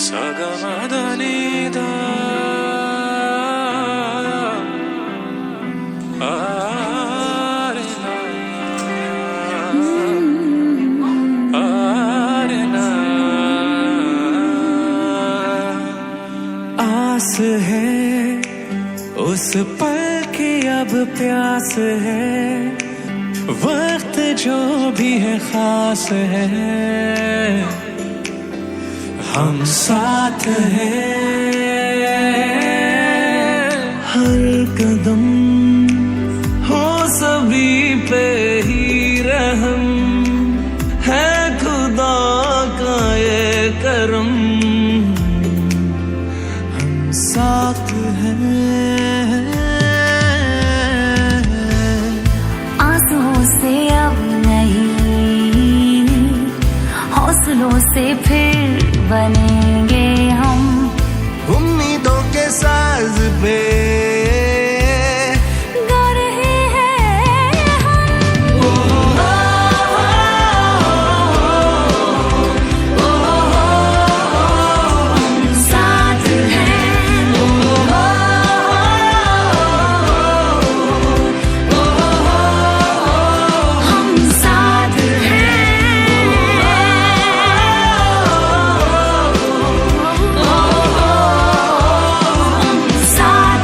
Sagamadhanida Arena Arena आस है उस पल की अब प्यास है वक्त जो भी है खास है हम साथ हैं हर कदम हो सभी पे ही रहम है खुदा का ये करम हम साथ हैं आंसुओं से अब नहीं हौसलों से फिर बनेंगे हम उम्मीदों के साज पे गा रहे हैं हम साथ हैं हम साथ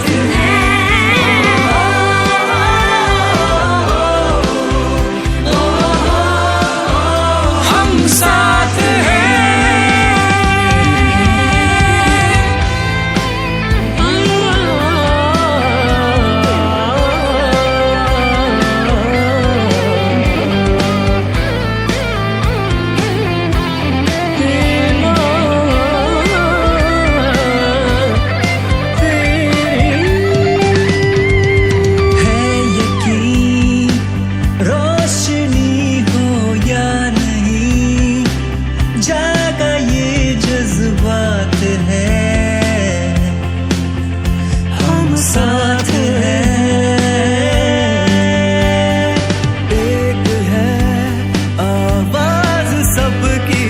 साथ हैं एक है आवाज सबकी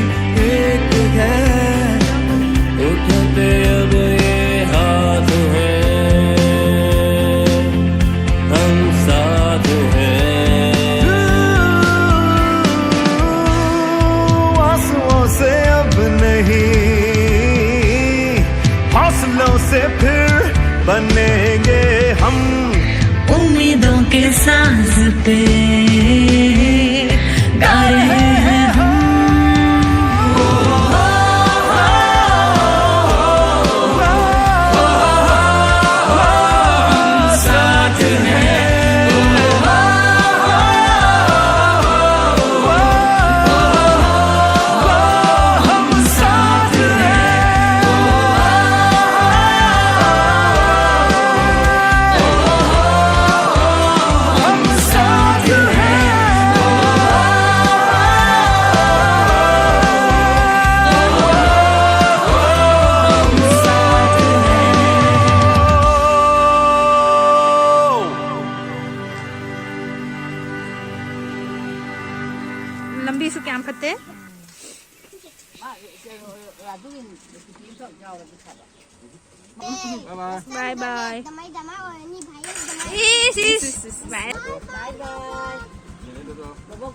एक है उठते अब ये हाथ हैं हम साथ हैं आंसुओं से अब नहीं हौसलों से फिर बनेंगे हम उम्मीदों के सांस पे गा रहे हैं हम साथ हैं हम साथ लंबी सु क्या फते bye bye bye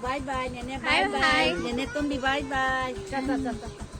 Bye bye, Nene. Bye bye. Nene Tumbi, bye bye. Cha cha cha cha.